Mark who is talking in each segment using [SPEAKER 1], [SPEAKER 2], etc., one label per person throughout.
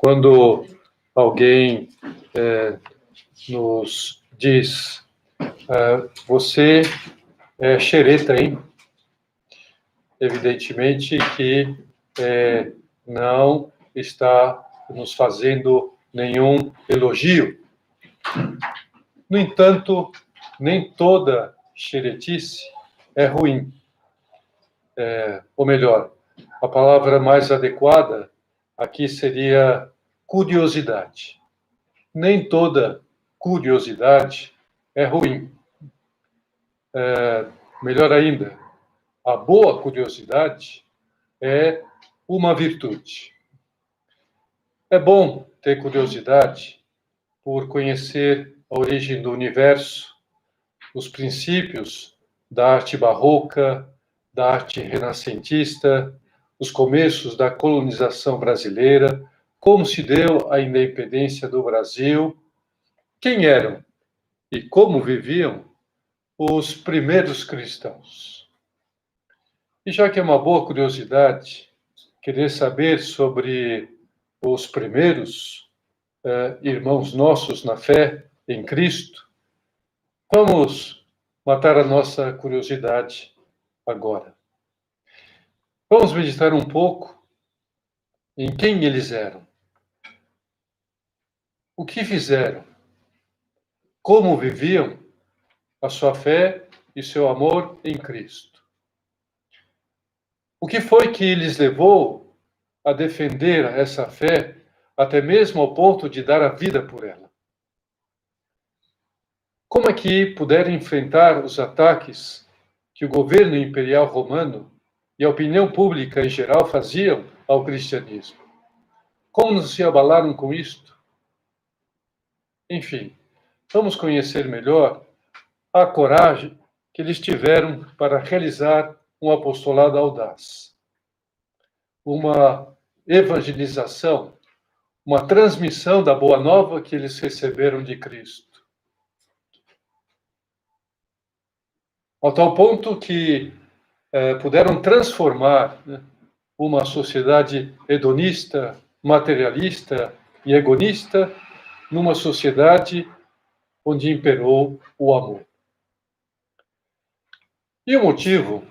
[SPEAKER 1] Quando alguém nos diz, você é xereta, hein? Evidentemente que não está nos fazendo nenhum elogio. No entanto, nem toda xeretice é ruim. Ou melhor, a palavra mais adequada aqui seria curiosidade. Nem toda curiosidade é ruim. Melhor ainda, a boa curiosidade é uma virtude. É bom ter curiosidade por conhecer a origem do universo, os princípios da arte barroca, da arte renascentista, os começos da colonização brasileira, como se deu a independência do Brasil, quem eram e como viviam os primeiros cristãos. E já que é uma boa curiosidade, querer saber sobre os primeiros irmãos nossos na fé em Cristo, vamos matar a nossa curiosidade agora. Vamos meditar um pouco em quem eles eram, o que fizeram, como viviam a sua fé e seu amor em Cristo. O que foi que lhes levou a defender essa fé até mesmo ao ponto de dar a vida por ela? Como é que puderam enfrentar os ataques que o governo imperial romano e a opinião pública em geral faziam ao cristianismo? Como não se abalaram com isto? Enfim, vamos conhecer melhor a coragem que eles tiveram para realizar um apostolado audaz, uma evangelização, uma transmissão da boa nova que eles receberam de Cristo. Ao tal ponto que puderam transformar uma sociedade hedonista, materialista e egoísta numa sociedade onde imperou o amor. E o motivo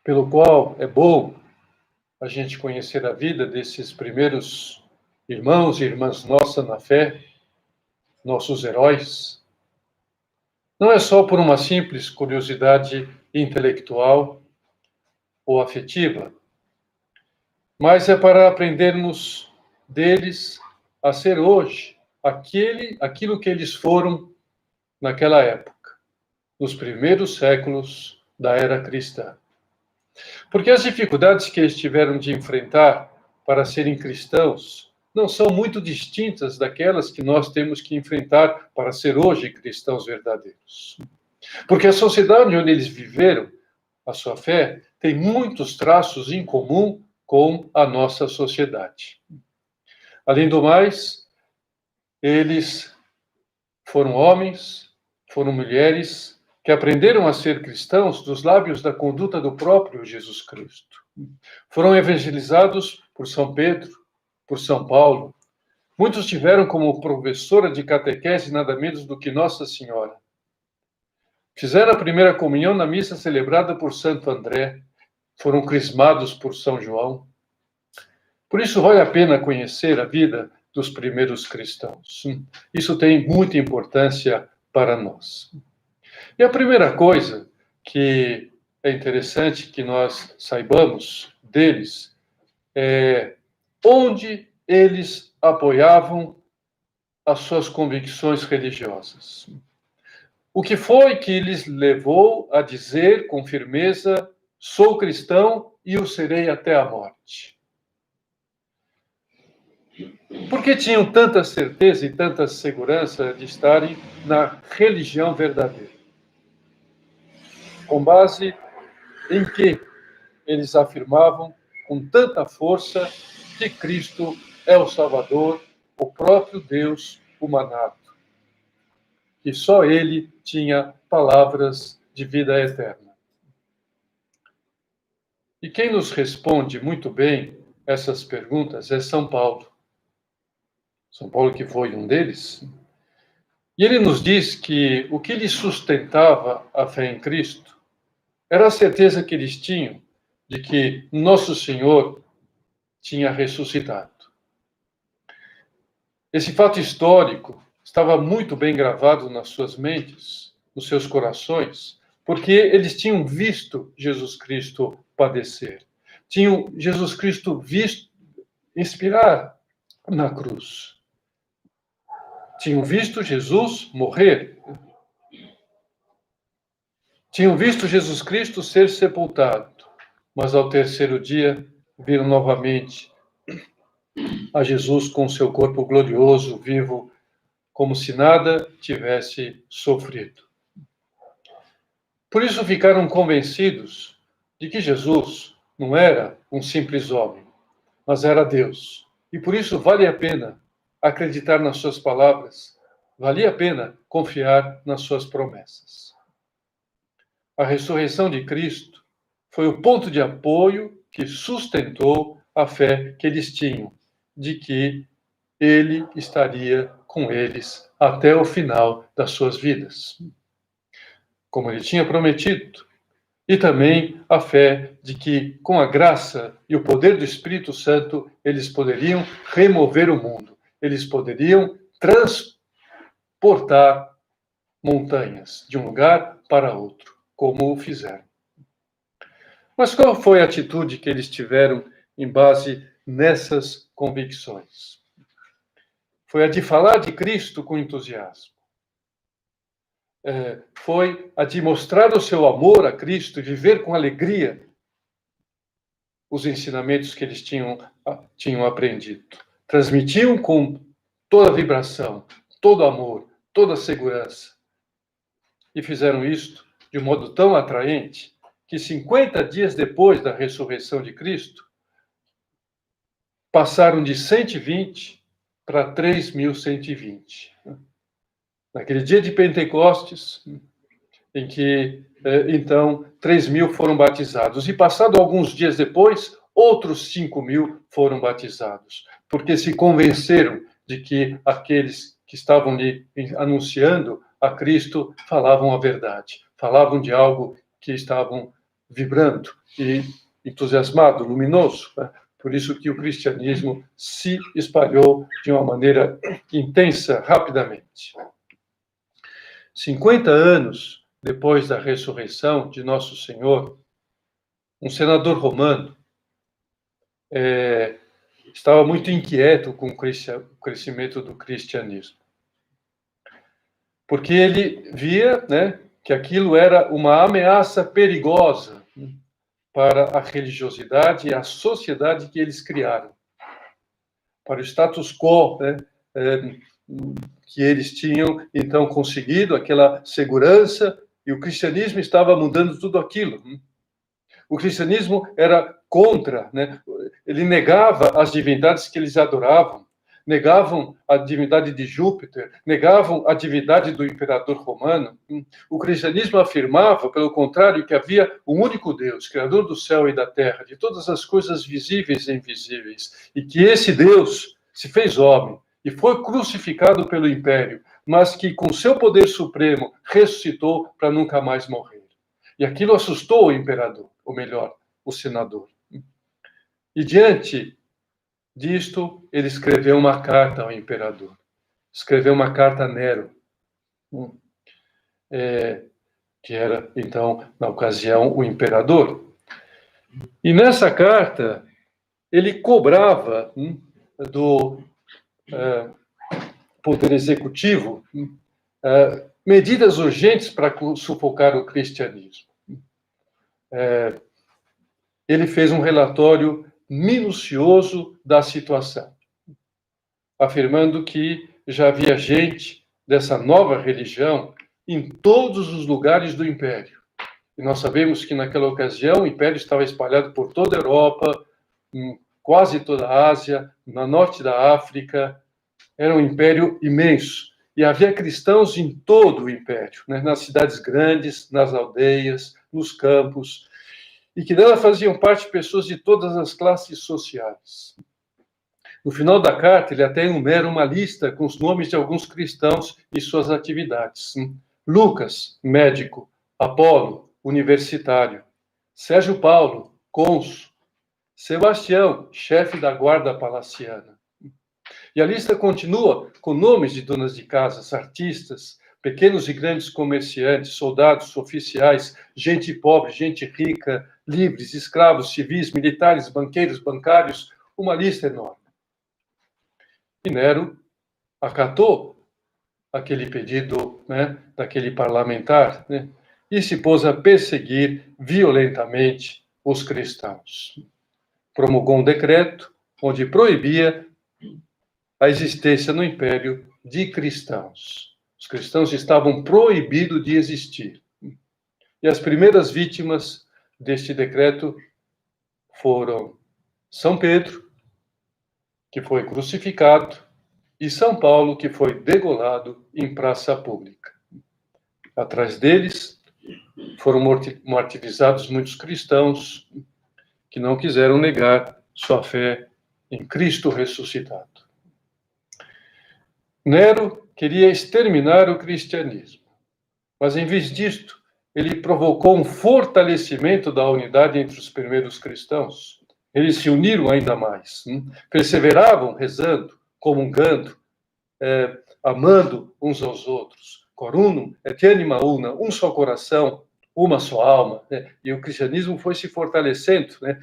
[SPEAKER 1] pelo qual é bom a gente conhecer a vida desses primeiros irmãos e irmãs nossas na fé, nossos heróis, não é só por uma simples curiosidade intelectual ou afetiva, mas é para aprendermos deles a ser hoje aquilo que eles foram naquela época, nos primeiros séculos da era cristã. Porque as dificuldades que eles tiveram de enfrentar para serem cristãos não são muito distintas daquelas que nós temos que enfrentar para ser hoje cristãos verdadeiros. Porque a sociedade onde eles viveram a sua fé tem muitos traços em comum com a nossa sociedade. Além do mais, eles foram homens, foram mulheres que aprenderam a ser cristãos dos lábios da conduta do próprio Jesus Cristo. Foram evangelizados por São Pedro, por São Paulo. Muitos tiveram como professora de catequese nada menos do que Nossa Senhora. Fizeram a primeira comunhão na missa celebrada por Santo André. Foram crismados por São João. Por isso vale a pena conhecer a vida dos primeiros cristãos. Isso tem muita importância para nós. E a primeira coisa que é interessante que nós saibamos deles é onde eles apoiavam as suas convicções religiosas. O que foi que lhes levou a dizer com firmeza: sou cristão e o serei até a morte? Por que tinham tanta certeza e tanta segurança de estarem na religião verdadeira? Com base em que eles afirmavam com tanta força que Cristo é o Salvador, o próprio Deus humanado, que só ele tinha palavras de vida eterna. E quem nos responde muito bem essas perguntas é São Paulo. São Paulo que foi um deles. E ele nos diz que o que lhe sustentava a fé em Cristo era a certeza que eles tinham de que nosso Senhor tinha ressuscitado. Esse fato histórico estava muito bem gravado nas suas mentes, nos seus corações, porque eles tinham visto Jesus Cristo padecer. Tinham Jesus Cristo visto expirar na cruz. Tinham visto Jesus morrer. Tinham visto Jesus Cristo ser sepultado. Mas ao terceiro dia, viram novamente a Jesus com seu corpo glorioso, vivo, como se nada tivesse sofrido. Por isso ficaram convencidos de que Jesus não era um simples homem, mas era Deus. E por isso vale a pena acreditar nas suas palavras, valia a pena confiar nas suas promessas. A ressurreição de Cristo foi o ponto de apoio que sustentou a fé que eles tinham, de que ele estaria com eles até o final das suas vidas, como ele tinha prometido. E também a fé de que, com a graça e o poder do Espírito Santo, eles poderiam remover o mundo, eles poderiam transportar montanhas de um lugar para outro, como o fizeram. Mas qual foi a atitude que eles tiveram em base nessas convicções? Foi a de falar de Cristo com entusiasmo. Foi a de mostrar o seu amor a Cristo e viver com alegria os ensinamentos que eles tinham aprendido. Transmitiam com toda a vibração, todo amor, toda a segurança. E fizeram isto de um modo tão atraente que 50 dias depois da ressurreição de Cristo, passaram de 120 para 3.120. Naquele dia de Pentecostes, em que, então, 3.000 foram batizados. E, passado alguns dias depois, outros 5.000 foram batizados, porque se convenceram de que aqueles que estavam lhe anunciando a Cristo falavam a verdade, falavam de algo que estavam vibrando e entusiasmado, luminoso. Por isso que o cristianismo se espalhou de uma maneira intensa, rapidamente. 50 anos depois da ressurreição de Nosso Senhor, um senador romano estava muito inquieto com o crescimento do cristianismo. Porque ele via, que aquilo era uma ameaça perigosa para a religiosidade e a sociedade que eles criaram, para o status quo, que eles tinham, então, conseguido, aquela segurança, e o cristianismo estava mudando tudo aquilo. O cristianismo era contra, ele negava as divindades que eles adoravam, negavam a divindade de Júpiter, negavam a divindade do imperador romano. O cristianismo afirmava, pelo contrário, que havia um único Deus, criador do céu e da terra, de todas as coisas visíveis e invisíveis, e que esse Deus se fez homem e foi crucificado pelo império, mas que, com seu poder supremo, ressuscitou para nunca mais morrer. E aquilo assustou o imperador, ou melhor, o senador. E diante disto, ele escreveu uma carta ao imperador. Escreveu uma carta a Nero, que era, então, na ocasião, o imperador. E nessa carta, ele cobrava do Poder Executivo medidas urgentes para sufocar o cristianismo. Ele fez um relatório minucioso da situação, afirmando que já havia gente dessa nova religião em todos os lugares do Império. E nós sabemos que, naquela ocasião, o Império estava espalhado por toda a Europa, em quase toda a Ásia, no norte da África. Era um império imenso. E havia cristãos em todo o Império, nas cidades grandes, nas aldeias, nos campos, e que dela faziam parte pessoas de todas as classes sociais. No final da carta, ele até enumera uma lista com os nomes de alguns cristãos e suas atividades. Lucas, médico. Apolo, universitário. Sérgio Paulo, cônsul. Sebastião, chefe da guarda palaciana. E a lista continua com nomes de donas de casas, artistas, pequenos e grandes comerciantes, soldados, oficiais, gente pobre, gente rica, livres, escravos, civis, militares, banqueiros, bancários, uma lista enorme. E Nero acatou aquele pedido, né, daquele parlamentar, né, e se pôs a perseguir violentamente os cristãos. Promulgou um decreto onde proibia a existência no império de cristãos. Os cristãos estavam proibidos de existir. E as primeiras vítimas deste decreto foram São Pedro, que foi crucificado, e São Paulo, que foi degolado em praça pública. Atrás deles foram martirizados muitos cristãos que não quiseram negar sua fé em Cristo ressuscitado. Nero queria exterminar o cristianismo, mas em vez disto, ele provocou um fortalecimento da unidade entre os primeiros cristãos. Eles se uniram ainda mais, perseveravam rezando, comungando, amando uns aos outros. Corunum et anima una, um só coração, uma só alma. Né? E o cristianismo foi se fortalecendo. Né?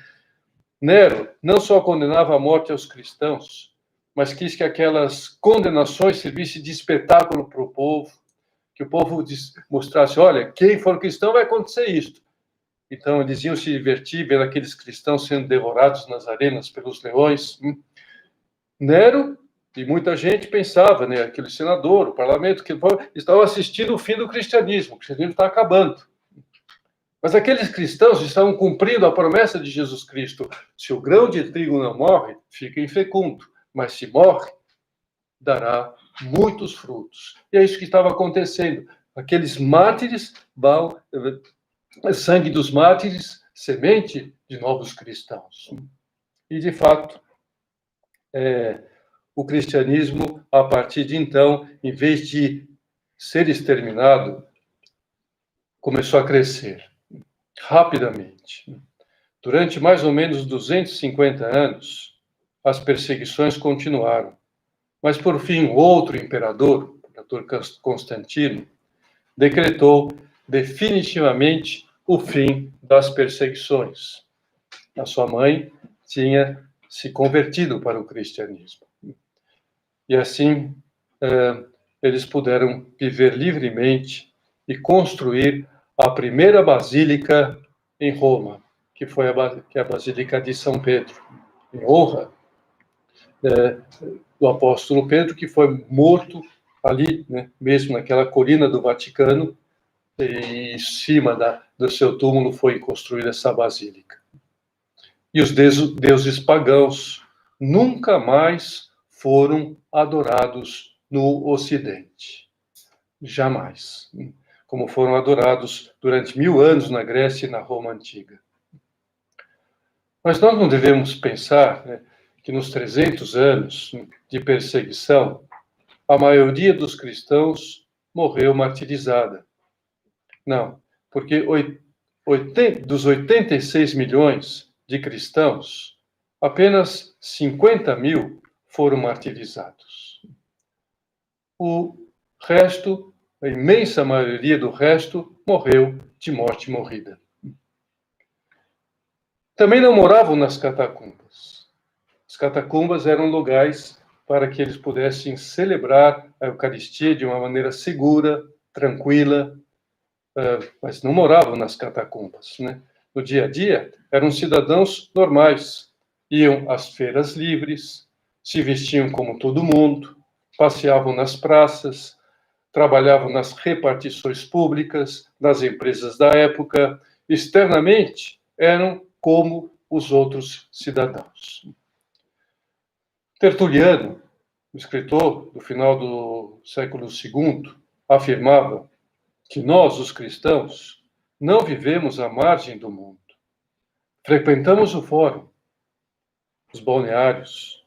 [SPEAKER 1] Nero não só condenava a morte aos cristãos, mas quis que aquelas condenações servissem de espetáculo para o povo, que o povo mostrasse, olha, quem for cristão vai acontecer isto. Então, eles iam se divertir vendo aqueles cristãos sendo devorados nas arenas pelos leões. Nero e muita gente pensava, né, aquele senador, o parlamento, que estava assistindo o fim do cristianismo está acabando. Mas aqueles cristãos estavam cumprindo a promessa de Jesus Cristo. Se o grão de trigo não morre, fica infecundo, mas se morre, dará muitos frutos. E é isso que estava acontecendo. Aqueles mártires, sangue dos mártires, semente de novos cristãos. E, de fato, o cristianismo, a partir de então, em vez de ser exterminado, começou a crescer rapidamente. Durante mais ou menos 250 anos, as perseguições continuaram. Mas, por fim, outro imperador, o imperador Constantino, decretou definitivamente o fim das perseguições. A sua mãe tinha se convertido para o cristianismo. E assim, eles puderam viver livremente e construir a primeira basílica em Roma, que é a Basílica de São Pedro, em honra do apóstolo Pedro, que foi morto ali, né, mesmo naquela colina do Vaticano, e em cima do seu túmulo foi construída essa basílica. E os deuses pagãos nunca mais foram adorados no Ocidente. Jamais. Como foram adorados durante 1000 anos na Grécia e na Roma Antiga. Mas nós não devemos pensar, né, que nos 300 anos de perseguição, a maioria dos cristãos morreu martirizada. Não, porque dos 86 milhões de cristãos, apenas 50 mil foram martirizados. O resto, a imensa maioria do resto, morreu de morte morrida. Também não moravam nas catacumbas. As catacumbas eram lugares para que eles pudessem celebrar a Eucaristia de uma maneira segura, tranquila, mas não moravam nas catacumbas, né? No dia a dia, eram cidadãos normais, iam às feiras livres, se vestiam como todo mundo, passeavam nas praças, trabalhavam nas repartições públicas, nas empresas da época, externamente eram como os outros cidadãos. Tertuliano, o escritor do final do século II, afirmava que nós, os cristãos, não vivemos à margem do mundo. Frequentamos o fórum, os balneários,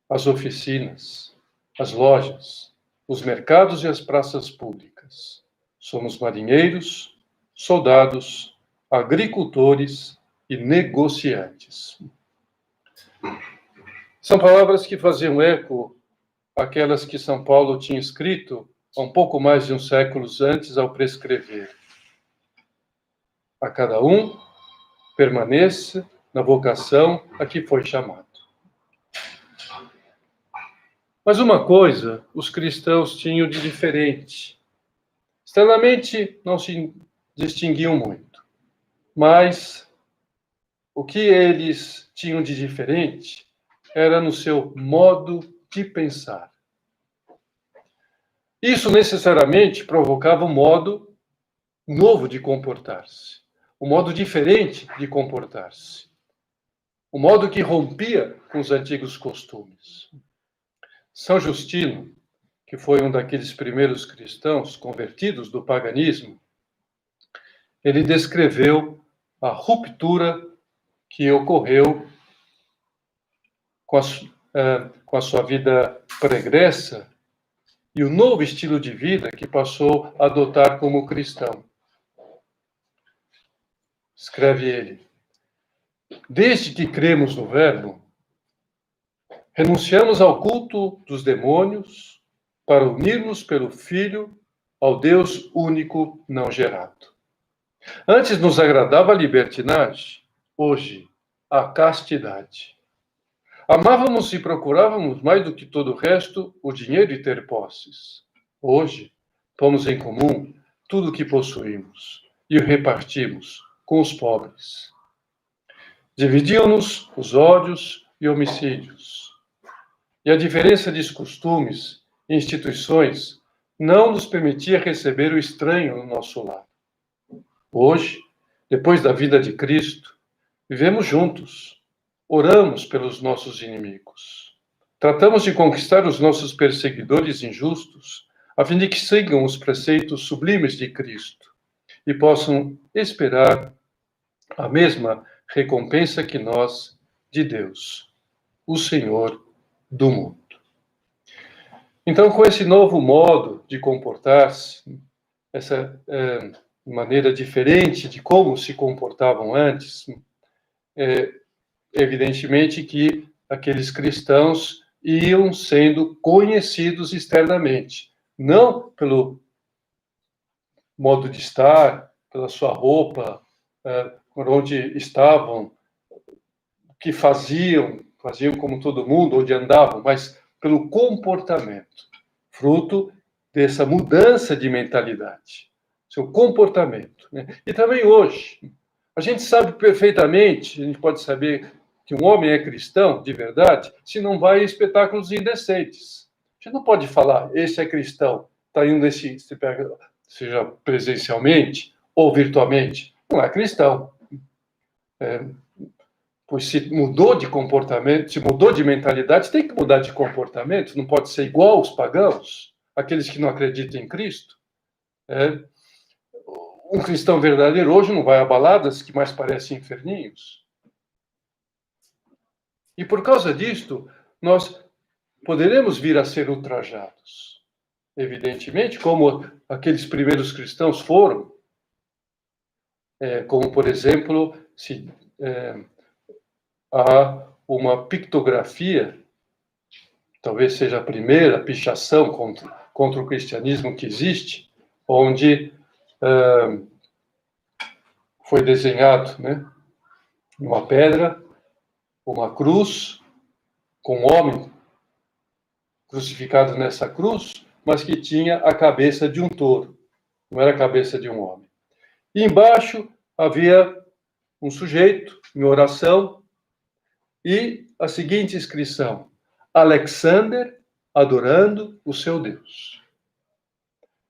[SPEAKER 1] as oficinas, as lojas, os mercados e as praças públicas. Somos marinheiros, soldados, agricultores e negociantes. São palavras que faziam eco àquelas que São Paulo tinha escrito há um pouco mais de um século antes ao prescrever. A cada um permaneça na vocação a que foi chamado. Mas uma coisa os cristãos tinham de diferente. Externamente não se distinguiam muito, mas o que eles tinham de diferente era no seu modo de pensar. Isso necessariamente provocava um modo novo de comportar-se, um modo diferente de comportar-se, um modo que rompia com os antigos costumes. São Justino, que foi um daqueles primeiros cristãos convertidos do paganismo, ele descreveu a ruptura que ocorreu com a sua vida pregressa e o novo estilo de vida que passou a adotar como cristão. Escreve ele: desde que cremos no Verbo, renunciamos ao culto dos demônios para unir-nos pelo Filho ao Deus único não gerado. Antes nos agradava a libertinagem, hoje a castidade. Amávamos e procurávamos mais do que todo o resto o dinheiro e ter posses. Hoje pomos em comum tudo o que possuímos e o repartimos com os pobres. Dividiam-nos os ódios e homicídios. E a diferença de costumes e instituições não nos permitia receber o estranho no nosso lar. Hoje, depois da vida de Cristo, vivemos juntos, oramos pelos nossos inimigos. Tratamos de conquistar os nossos perseguidores injustos, a fim de que sigam os preceitos sublimes de Cristo e possam esperar a mesma recompensa que nós de Deus, o Senhor do mundo. Então, com esse novo modo de comportar-se, essa maneira diferente de como se comportavam antes, evidentemente que aqueles cristãos iam sendo conhecidos externamente, não pelo modo de estar, pela sua roupa, por onde estavam, o que faziam como todo mundo, onde andavam, mas pelo comportamento, fruto dessa mudança de mentalidade, seu comportamento. Né? E também hoje, a gente sabe perfeitamente, a gente pode saber que um homem é cristão, de verdade, se não vai a espetáculos indecentes. A gente não pode falar, esse é cristão, está indo nesse, seja presencialmente ou virtualmente, não é cristão. Pois se mudou de comportamento, se mudou de mentalidade, tem que mudar de comportamento, não pode ser igual aos pagãos, aqueles que não acreditam em Cristo. Um cristão verdadeiro hoje não vai a baladas que mais parecem inferninhos. E por causa disto, nós poderemos vir a ser ultrajados. Evidentemente, como aqueles primeiros cristãos foram, como, por exemplo, se há uma pictografia, talvez seja a primeira pichação contra o cristianismo que existe, onde foi desenhado, né, uma pedra, uma cruz, com um homem crucificado nessa cruz, mas que tinha a cabeça de um touro, não era a cabeça de um homem. E embaixo havia um sujeito em oração e a seguinte inscrição: Alexander adorando o seu Deus.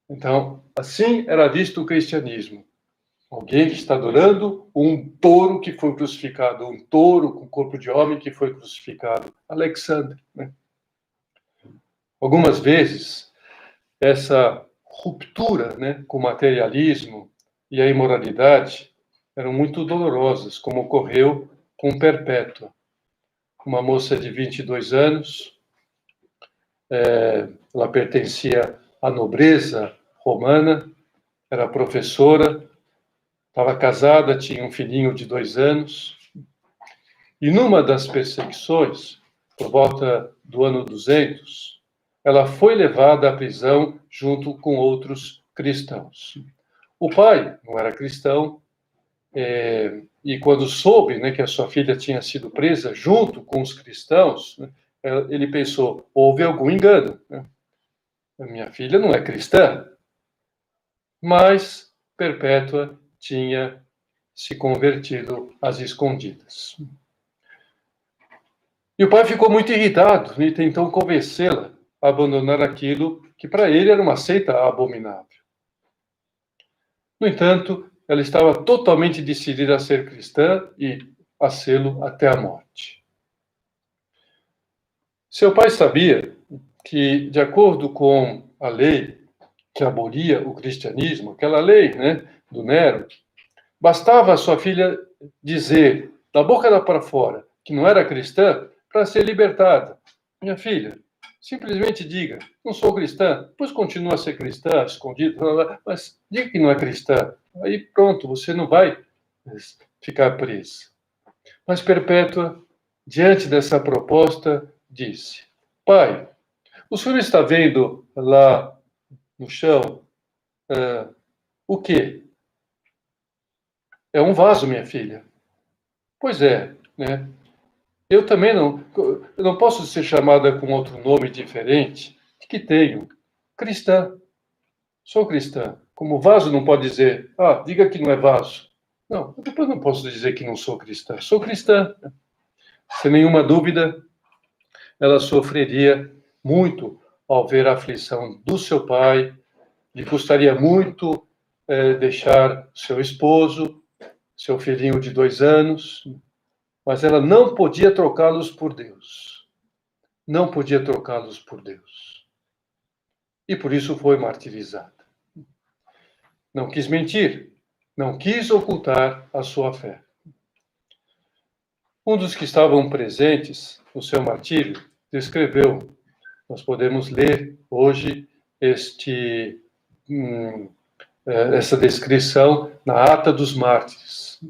[SPEAKER 1] Então, assim era visto o cristianismo. Alguém que está adorando um touro que foi crucificado, um touro com corpo de homem que foi crucificado. Alexander, né? Algumas vezes, essa ruptura, né, com o materialismo e a imoralidade eram muito dolorosas, como ocorreu com Perpétua, uma moça de 22 anos, Ela pertencia à nobreza romana, era professora, estava casada, tinha um filhinho de 2 anos. E numa das perseguições, por volta do ano 200, ela foi levada à prisão junto com outros cristãos. O pai não era cristão, e quando soube, né, que a sua filha tinha sido presa junto com os cristãos, né, ele pensou, houve algum engano, né? A minha filha não é cristã. Mas Perpétua tinha se convertido às escondidas. E o pai ficou muito irritado e tentou convencê-la a abandonar aquilo que para ele era uma seita abominável. No entanto, ela estava totalmente decidida a ser cristã e a sê-lo até a morte. Seu pai sabia que, de acordo com a lei que abolia o cristianismo, aquela lei, né, do Nero, bastava a sua filha dizer, da boca para fora, que não era cristã, para ser libertada. Minha filha, simplesmente diga, não sou cristã, pois continua a ser cristã, escondido, mas diga que não é cristã. Aí pronto, você não vai ficar presa. Mas Perpétua, diante dessa proposta, disse, pai, o senhor está vendo lá no chão o quê? É um vaso, minha filha. Pois é, né? Eu também não posso ser chamada com outro nome diferente que tenho. Cristã. Sou cristã. Como vaso não pode dizer, diga que não é vaso. Não, depois não posso dizer que não sou cristã. Sou cristã. Sem nenhuma dúvida, ela sofreria muito ao ver a aflição do seu pai, lhe custaria muito deixar seu esposo, seu filhinho de 2 anos, mas ela não podia trocá-los por Deus. Não podia trocá-los por Deus. E por isso foi martirizada. Não quis mentir, não quis ocultar a sua fé. Um dos que estavam presentes no seu martírio descreveu, nós podemos ler hoje essa descrição na Ata dos Mártires.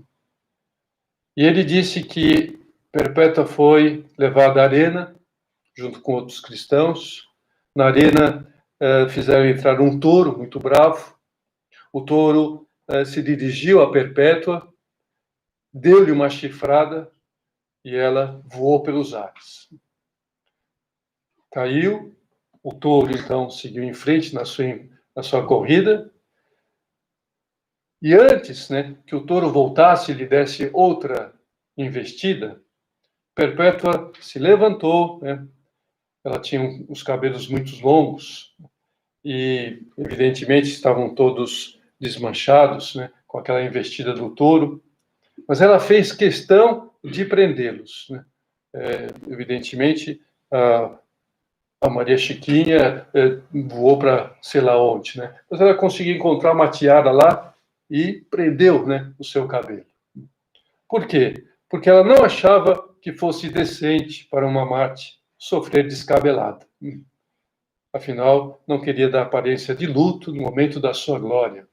[SPEAKER 1] E ele disse que Perpétua foi levada à arena, junto com outros cristãos. Na arena fizeram entrar um touro muito bravo. O touro se dirigiu a Perpétua, deu-lhe uma chifrada e ela voou pelos ares. Caiu, o touro então seguiu em frente na sua corrida. E antes, né, que o touro voltasse e lhe desse outra investida, Perpétua se levantou, né? Ela tinha os cabelos muito longos e, evidentemente, estavam todos desmanchados, né, com aquela investida do touro. Mas ela fez questão de prendê-los, né? Evidentemente, a Maria Chiquinha voou para sei lá onde, né? Mas ela conseguiu encontrar uma tiara lá e prendeu, né, o seu cabelo. Por quê? Porque ela não achava que fosse decente para uma Marte sofrer descabelada. Afinal, não queria dar aparência de luto no momento da sua glória.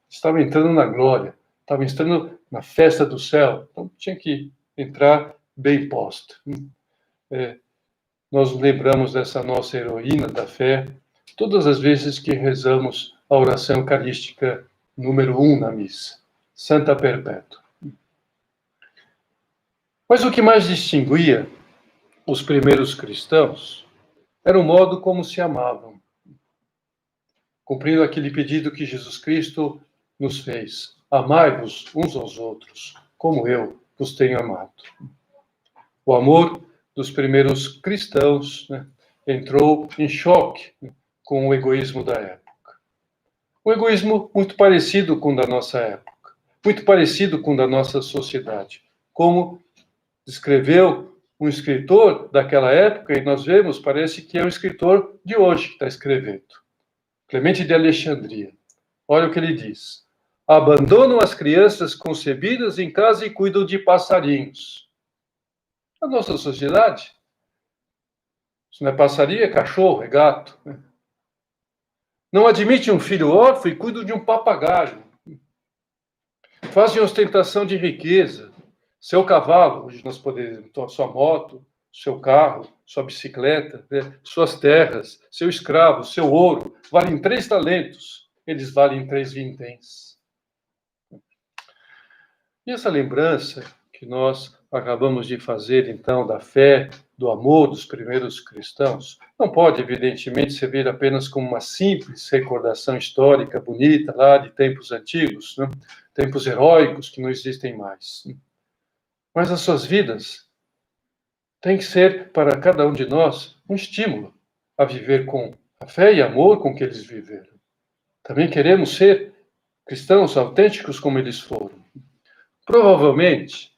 [SPEAKER 1] Estava entrando na glória, estava entrando na festa do céu, então tinha que entrar bem posta. Nós lembramos dessa nossa heroína da fé todas as vezes que rezamos a oração eucarística número 1 na missa, Santa Perpétua. Mas o que mais distinguia os primeiros cristãos era o modo como se amavam, cumprindo aquele pedido que Jesus Cristo nos fez: amai-vos uns aos outros, como eu vos tenho amado. O amor dos primeiros cristãos, né, entrou em choque com o egoísmo da época. Um egoísmo muito parecido com o da nossa época, muito parecido com o da nossa sociedade. Como descreveu um escritor daquela época, e nós vemos, parece que é o escritor de hoje que está escrevendo, Clemente de Alexandria. Olha o que ele diz: abandonam as crianças concebidas em casa e cuidam de passarinhos. A nossa sociedade, Se não é passarinho, é cachorro, é gato. Não admite um filho órfão e cuida de um papagaio. Fazem ostentação de riqueza. Seu cavalo, hoje nós podemos, então, sua moto, seu carro, sua bicicleta, né? Suas terras, seu escravo, seu ouro, valem 3 talentos. Eles valem 3 vinténs. E essa lembrança que nós acabamos de fazer, então, da fé, do amor dos primeiros cristãos, não pode, evidentemente, servir apenas como uma simples recordação histórica bonita lá de tempos antigos, né? Tempos heróicos que não existem mais. Mas as suas vidas têm que ser, para cada um de nós, um estímulo a viver com a fé e amor com que eles viveram. Também queremos ser cristãos autênticos como eles foram. Provavelmente,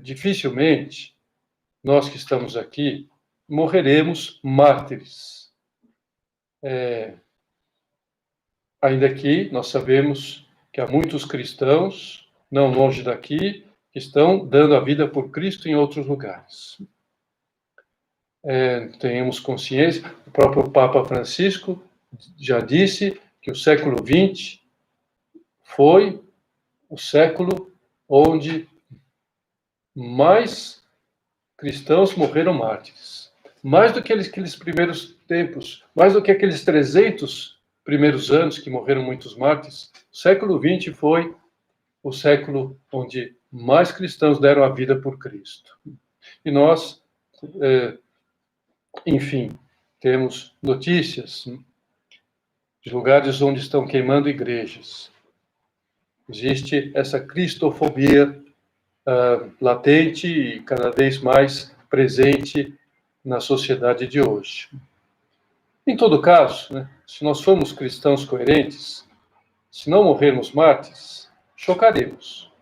[SPEAKER 1] dificilmente, nós que estamos aqui, morreremos mártires. Ainda que nós sabemos que há muitos cristãos, não longe daqui, que estão dando a vida por Cristo em outros lugares. Tenhamos consciência, o próprio Papa Francisco já disse que o século XX foi o século onde mais cristãos morreram mártires. Mais do que aqueles primeiros tempos, mais do que aqueles 300 primeiros anos que morreram muitos mártires, o século XX foi o século onde mais cristãos deram a vida por Cristo. E nós, enfim, temos notícias de lugares onde estão queimando igrejas. Existe essa cristofobia latente e cada vez mais presente na sociedade de hoje. Em todo caso, né, se nós formos cristãos coerentes, se não morrermos mártires, chocaremos.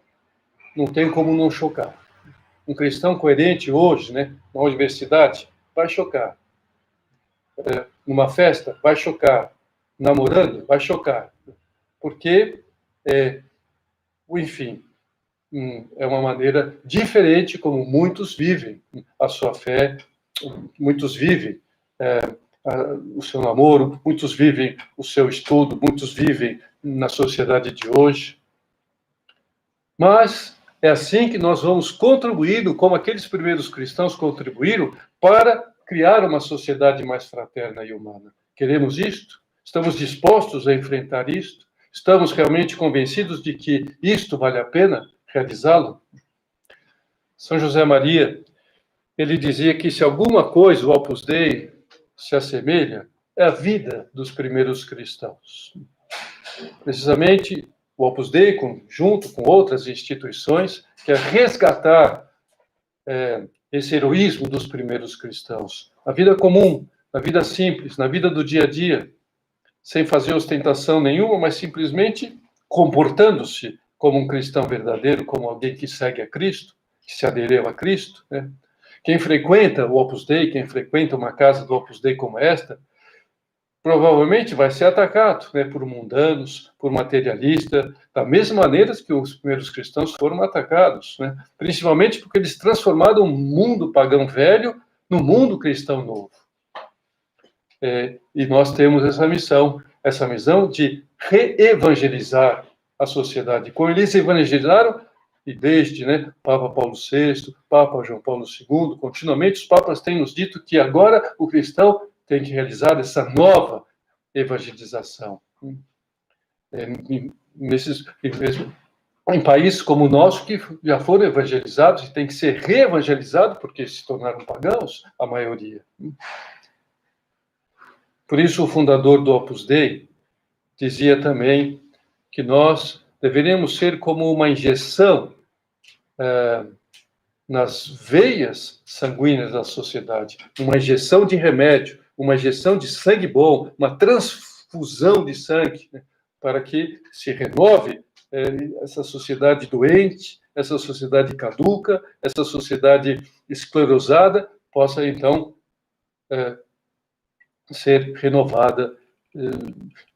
[SPEAKER 1] Não tem como não chocar. Um cristão coerente hoje, né, na universidade, vai chocar. Numa festa, vai chocar. Namorando, vai chocar. Porque, enfim, é uma maneira diferente como muitos vivem a sua fé, muitos vivem o seu namoro, muitos vivem o seu estudo, muitos vivem na sociedade de hoje. Mas é assim que nós vamos contribuindo, como aqueles primeiros cristãos contribuíram, para criar uma sociedade mais fraterna e humana. Queremos isto? Estamos dispostos a enfrentar isto? Estamos realmente convencidos de que isto vale a pena realizá-lo? São José Maria, ele dizia que se alguma coisa o Opus Dei se assemelha, é a vida dos primeiros cristãos. Precisamente, o Opus Dei, junto com outras instituições, quer resgatar esse heroísmo dos primeiros cristãos. A vida comum, na vida simples, na vida do dia a dia, sem fazer ostentação nenhuma, mas simplesmente comportando-se como um cristão verdadeiro, como alguém que segue a Cristo, que se aderiu a Cristo, né? Quem frequenta o Opus Dei, quem frequenta uma casa do Opus Dei como esta, provavelmente vai ser atacado, né, por mundanos, por materialistas, da mesma maneira que os primeiros cristãos foram atacados, né? Principalmente porque eles transformaram o mundo pagão velho no mundo cristão novo. E nós temos essa missão de reevangelizar a sociedade. Como eles evangelizaram, e desde, né, Papa Paulo VI, Papa João Paulo II, continuamente os papas têm nos dito que agora o cristão tem que realizar essa nova evangelização. Em países como o nosso, que já foram evangelizados e tem que ser reevangelizados, porque se tornaram pagãos, a maioria. Por isso, o fundador do Opus Dei dizia também que nós deveríamos ser como uma injeção nas veias sanguíneas da sociedade, uma injeção de remédio, uma injeção de sangue bom, uma transfusão de sangue, né, para que se renove essa sociedade doente, essa sociedade caduca, essa sociedade esclerosada, possa então ser renovada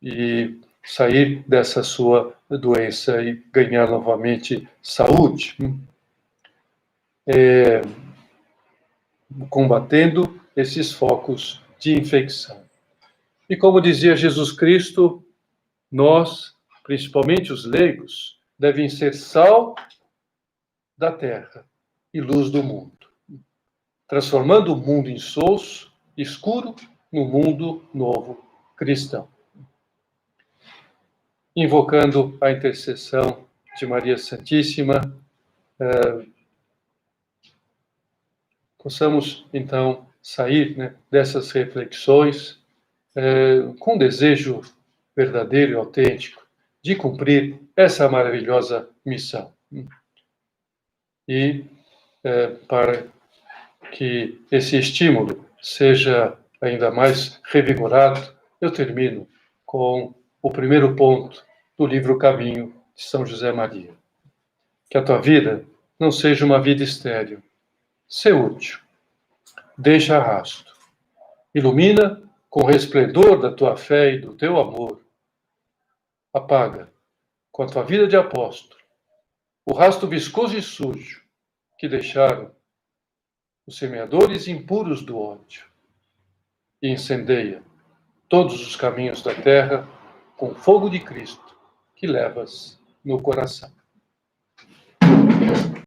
[SPEAKER 1] e sair dessa sua doença e ganhar novamente saúde. Combatendo esses focos de infecção. E como dizia Jesus Cristo, nós, principalmente os leigos, devem ser sal da terra e luz do mundo, transformando o mundo insosso, escuro, no mundo novo cristão. Invocando a intercessão de Maria Santíssima, possamos, então, sair, né, dessas reflexões com desejo verdadeiro e autêntico de cumprir essa maravilhosa missão. E para que esse estímulo seja ainda mais revigorado, eu termino com o primeiro ponto do livro Caminho de São José Maria. Que a tua vida não seja uma vida estéril. Sê útil. Deixa rastro. Ilumina com o resplendor da tua fé e do teu amor. Apaga com a tua vida de apóstolo o rastro viscoso e sujo que deixaram os semeadores impuros do ódio e incendeia todos os caminhos da terra com o fogo de Cristo que levas no coração.